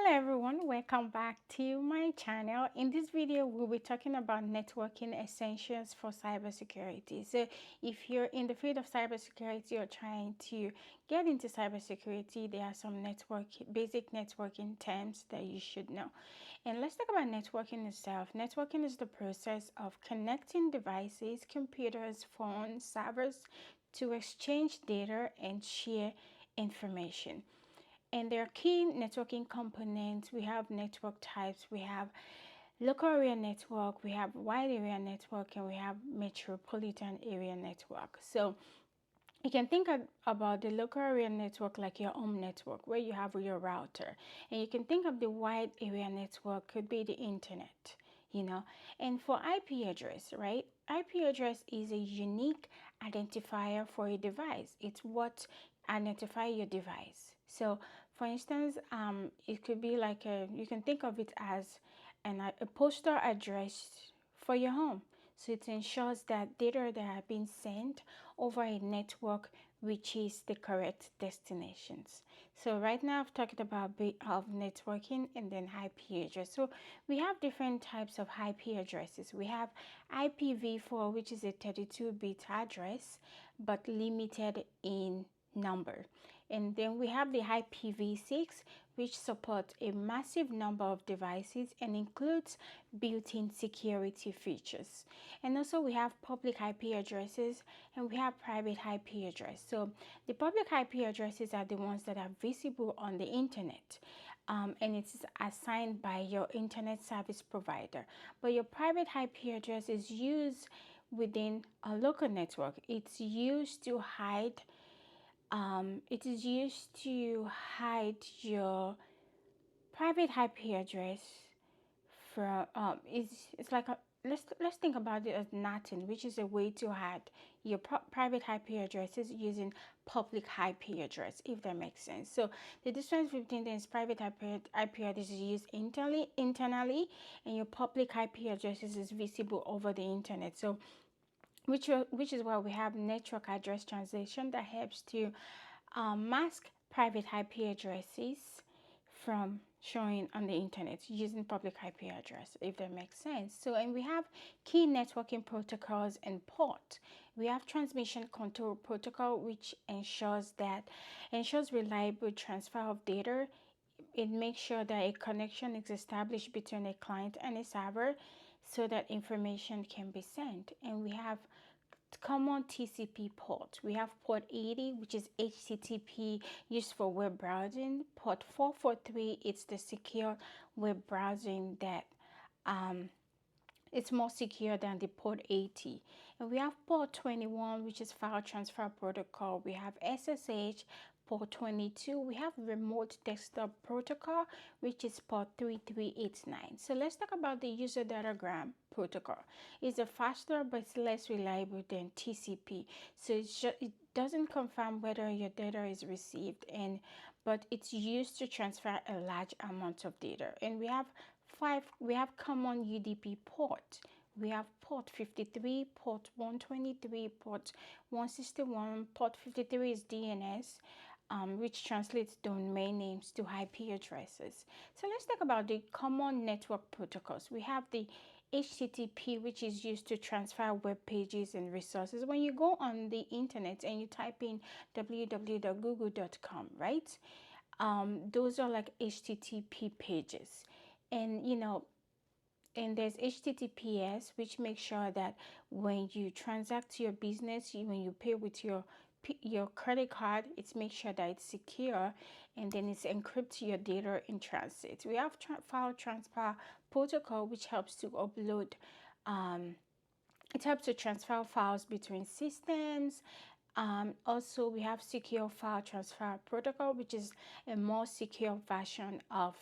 Hello everyone, welcome back to my channel. In this video, we'll be talking about networking essentials for cybersecurity. So if you're in the field of cybersecurity or trying to get into cybersecurity, there are some basic networking terms that you should know. And let's talk about networking itself. Networking is the process of connecting devices, computers, phones, servers to exchange data and share information. And there are key networking components. We have network types. We have local area network, we have wide area network, and we have metropolitan area network. So you can think about the local area network like your home network where you have your router. And you can think of the wide area network could be the internet, you know. And for IP address, right? IP address is a unique identifier for a device. It's what identifies your device. So for instance, it could be like you can think of it as a postal address for your home. So it ensures that data that have been sent over a network reaches the correct destinations. So right now I've talked about of networking and then IP address. So we have different types of IP addresses. We have IPv4, which is a 32-bit address but limited in number. And then we have the IPv6, which supports a massive number of devices and includes built-in security features. And also we have public IP addresses and we have private IP address. So the public IP addresses are the ones that are visible on the internet. And it's assigned by your internet service provider. But your private IP address is used within a local network. It's used to hide your private IP address from it's like a let's think about it as nothing, which is a way to hide your private IP addresses using public IP address, if that makes sense. So the difference between this private IP address is used internally, and your public IP addresses is visible over the internet. So which is why we have network address translation that helps to mask private IP addresses from showing on the internet using public IP address, if that makes sense. So, and we have key networking protocols and port. We have transmission control protocol, which ensures reliable transfer of data. It makes sure that a connection is established between a client and a server so that information can be sent. And we have common TCP port. We have port 80, which is HTTP used for web browsing. Port 443, it's the secure web browsing that it's more secure than the port 80. And we have port 21, which is file transfer protocol. We have SSH port 22. We have remote desktop protocol, which is port 3389. So let's talk about the user datagram protocol. It's a faster but it's less reliable than TCP. So it doesn't confirm whether your data is received, but it's used to transfer a large amount of data. And we have common UDP port. We have port 53, port 123, port 161. Port 53 is DNS, which translates domain names to IP addresses. So let's talk about the common network protocols. We have the HTTP, which is used to transfer web pages and resources. When you go on the internet and you type in www.google.com, right? Those are like HTTP pages. And and there's HTTPS, which makes sure that when you transact your business, when you pay with your credit card, it makes sure that it's secure, and then it's encrypts your data in transit. We have file transfer protocol, which helps to upload. It helps to transfer files between systems. Also, we have secure file transfer protocol, which is a more secure version of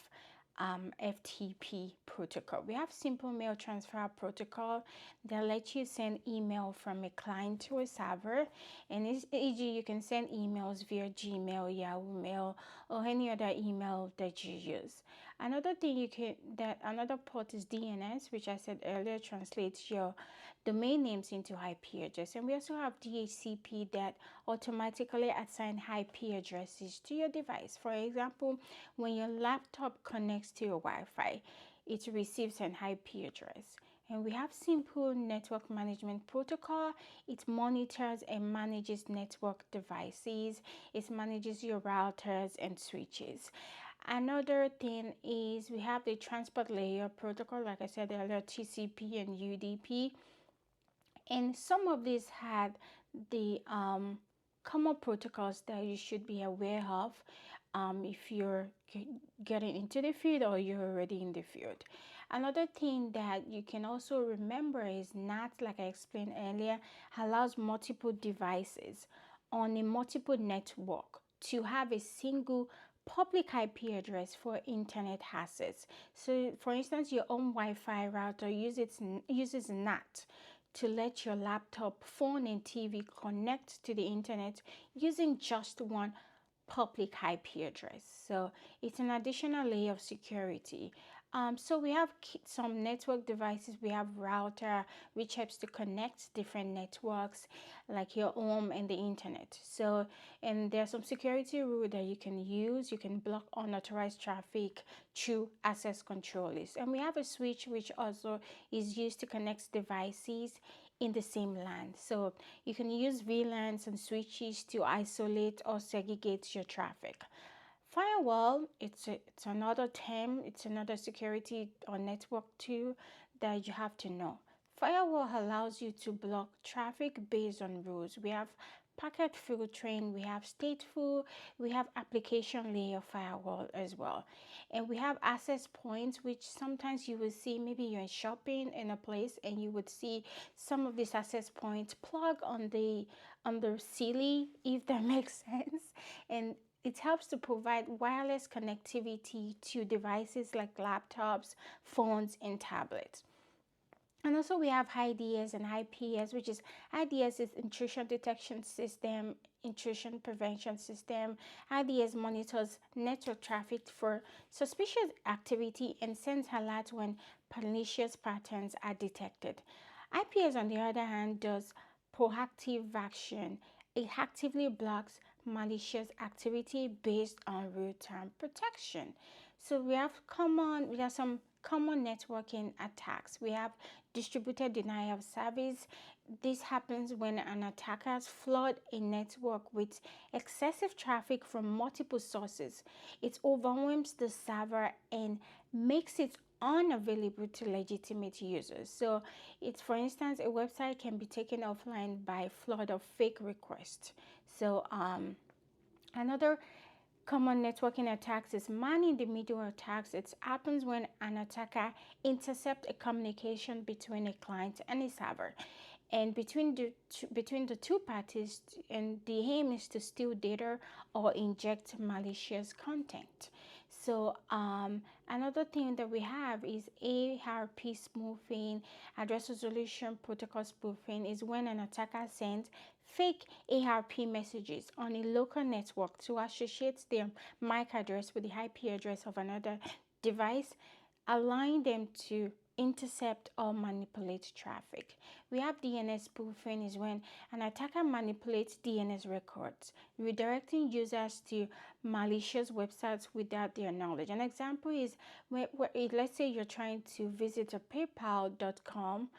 FTP protocol. We have simple mail transfer protocol that lets you send email from a client to a server, and e.g. you can send emails via Gmail, Yahoo Mail, or any other email that you use. Another thing you can that another port is DNS, which I said earlier translates your domain names into IP address, and we also have DHCP that automatically assign IP addresses to your device. For example, when your laptop connects to your Wi-Fi, it receives an IP address. And we have simple network management protocol. It monitors and manages network devices. It manages your routers and switches. Another thing is we have the transport layer protocol, like I said earlier, TCP and UDP. And some of these had the common protocols that you should be aware of if you're getting into the field or you're already in the field. Another thing that you can also remember is NAT, like I explained earlier, allows multiple devices on a multiple network to have a single public IP address for internet access. So, for instance, your own Wi-Fi router uses NAT to let your laptop, phone, and TV connect to the internet using just one public IP address. So it's an additional layer of security. So we have some network devices. We have router, which helps to connect different networks, like your home and the internet. So, and there's some security rule that you can use. You can block unauthorized traffic through access control list. And we have a switch, which also is used to connect devices in the same LAN. So you can use VLANs and switches to isolate or segregate your traffic. Firewall, it's another term, it's another security or network tool that you have to know. Firewall allows you to block traffic based on rules. We have packet filtering, we have stateful, we have application layer firewall as well. And we have access points, which sometimes you will see, maybe you're shopping in a place and you would see some of these access points plug on the ceiling, if that makes sense. And it helps to provide wireless connectivity to devices like laptops, phones, and tablets. And also we have IDS and IPS, which is IDS is intrusion detection system, intrusion prevention system. IDS monitors network traffic for suspicious activity and sends alerts when pernicious patterns are detected. IPS, on the other hand, does proactive action. It actively blocks malicious activity based on real-time protection. So we have some common networking attacks. We have distributed denial of service. This happens when an attacker flood a network with excessive traffic from multiple sources. It overwhelms the server and makes it unavailable to legitimate users. So it's, for instance, a website can be taken offline by flood of fake requests. So another common networking attacks is man-in-the-middle attacks. It happens when an attacker intercepts a communication between a client and a server, and between the two parties, and the aim is to steal data or inject malicious content. So another thing that we have is ARP spoofing. Address resolution protocol spoofing is when an attacker sends fake ARP messages on a local network to associate their MAC address with the IP address of another device, allowing them to intercept or manipulate traffic. We have DNS spoofing is when an attacker manipulates DNS records, redirecting users to malicious websites without their knowledge. An example is let's say you're trying to visit a paypal.com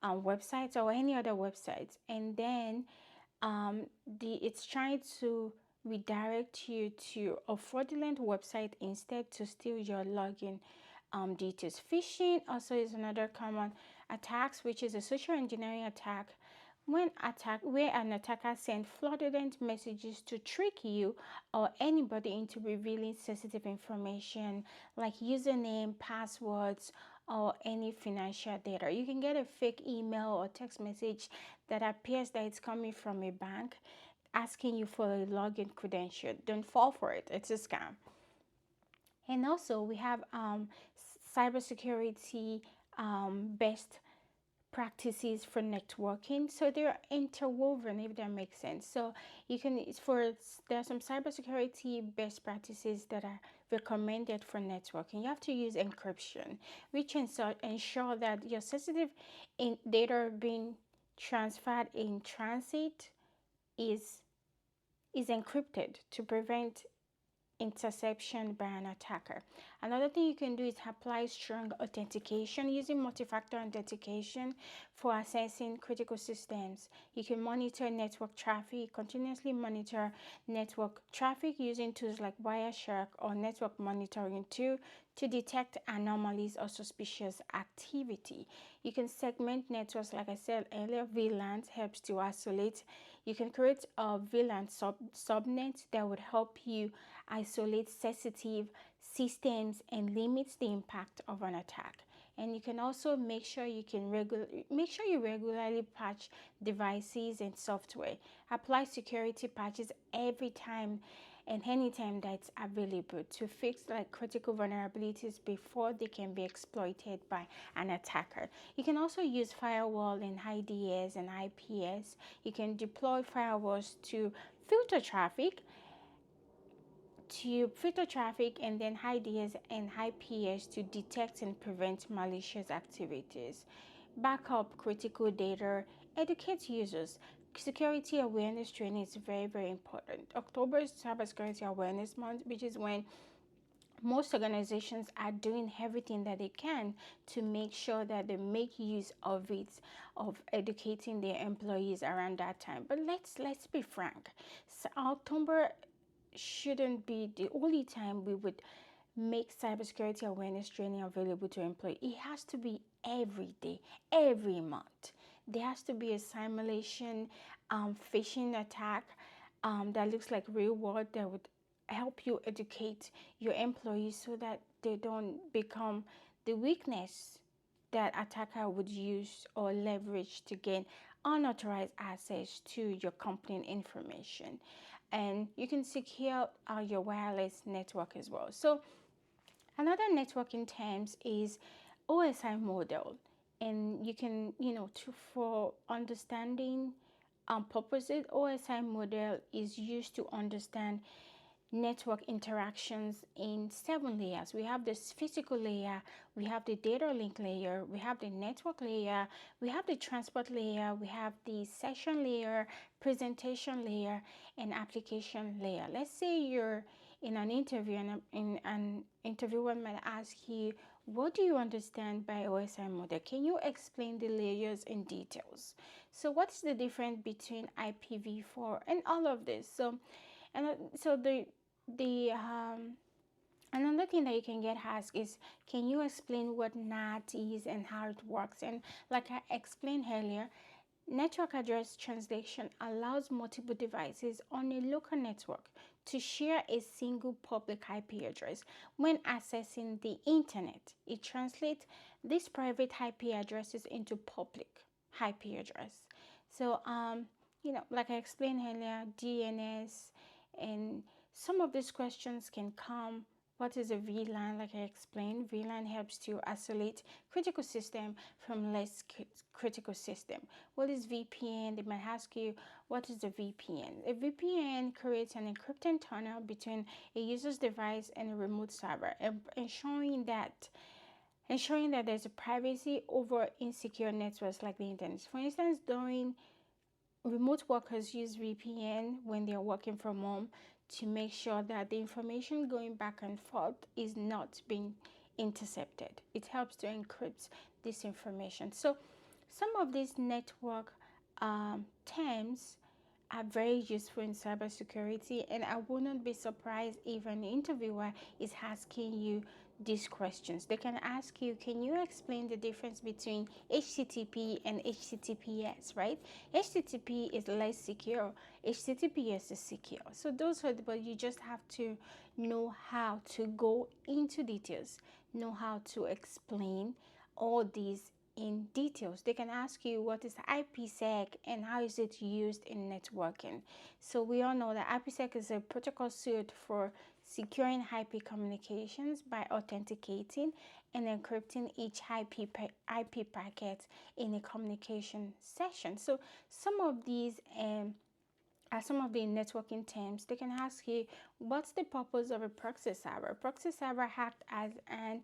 website or any other website, and then it's trying to redirect you to a fraudulent website instead to steal your login details. Phishing also is another common attacks, which is a social engineering attack where an attacker sends fraudulent messages to trick you or anybody into revealing sensitive information like username, passwords, or any financial data. You can get a fake email or text message that appears that it's coming from a bank asking you for a login credential. Don't fall for it. It's a scam. And also we have cybersecurity best practices for networking, so they're interwoven, if that makes sense. So you can there are some cybersecurity best practices that are recommended for networking. You have to use encryption, which ensure that your sensitive data being transferred in transit is encrypted to prevent interception by an attacker. Another thing you can do is apply strong authentication using multi-factor authentication for accessing critical systems. You can monitor network traffic, continuously monitor network traffic using tools like Wireshark or network monitoring to detect anomalies or suspicious activity. You can segment networks, like I said earlier. VLANs helps to isolate. You can create a VLAN subnet that would help you isolate sensitive systems and limits the impact of an attack. And you can also make sure you regularly patch devices and software. Apply security patches every time and anytime that's available to fix like critical vulnerabilities before they can be exploited by an attacker. You can also use firewall and IDS and IPS. You can deploy firewalls to filter traffic and then IDS and IPS to detect and prevent malicious activities. Backup critical data, educate users. Security awareness training is very, very important. October is Cybersecurity Awareness Month, which is when most organizations are doing everything that they can to make sure that they make use of it, of educating their employees around that time. But let's be frank. So October shouldn't be the only time we would make cybersecurity awareness training available to employees. It has to be every day, every month. There has to be a simulation phishing attack that looks like real world that would help you educate your employees so that they don't become the weakness that attacker would use or leverage to gain unauthorized access to your company information. And you can secure your wireless network as well. So another networking terms is OSI model, and you can for understanding purposes, OSI model is used to understand network interactions in 7 layers. We have this physical layer, we have the data link layer, we have the network layer, we have the transport layer, we have the session layer, presentation layer, and application layer. Let's say you're in an interview and in an interviewer might ask you, what do you understand by OSI model? Can you explain the layers in details? So what's the difference between IPv4 and all of this? So the another thing that you can get asked is, can you explain what NAT is and how it works? And like I explained earlier, network address translation allows multiple devices on a local network to share a single public IP address. When accessing the internet, it translates these private IP addresses into public IP address. So like I explained earlier, DNS, and some of these questions can come. What is a VLAN? Like I explained, VLAN helps to isolate critical system from less critical system. What is VPN? They might ask you, what is a VPN? A VPN creates an encrypted tunnel between a user's device and a remote server, ensuring that there's a privacy over insecure networks like the internet. For instance, during remote workers use VPN when they're working from home to make sure that the information going back and forth is not being intercepted. It helps to encrypt this information. So some of these network terms are very useful in cybersecurity, and I wouldn't be surprised if an interviewer is asking you these questions. They can ask you, can you explain the difference between HTTP and HTTPS, right? HTTP is less secure, HTTPS is secure. So those are but you just have to know how to go into details, know how to explain all these in details. They can ask you what is IPsec and how is it used in networking. So we all know that IPsec is a protocol suite for securing IP communications by authenticating and encrypting each IP packet in a communication session. So some of these are some of the networking terms. They can ask you, what's the purpose of a proxy server? A proxy server acts as an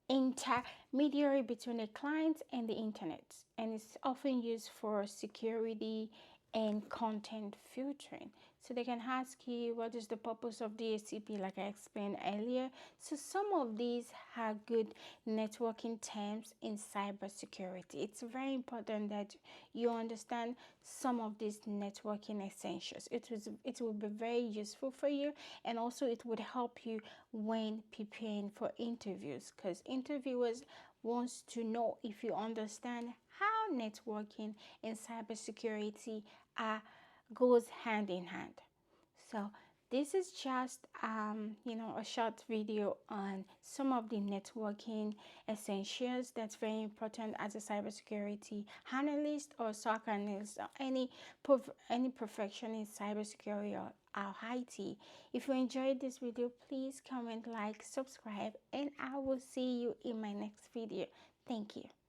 intermediary between a client and the internet, and it's often used for security and content filtering. So they can ask you, what is the purpose of DHCP, like I explained earlier. So some of these are good networking terms in cybersecurity. It's very important that you understand some of these networking essentials. It will be very useful for you, and also it would help you when preparing for interviews, because interviewers wants to know if you understand how networking and cybersecurity are goes hand in hand. So this is just a short video on some of the networking essentials that's very important as a cybersecurity analyst or SOC analyst, or any profession in cybersecurity or IT. If you enjoyed this video, please comment, like, subscribe, and I will see you in my next video. Thank you.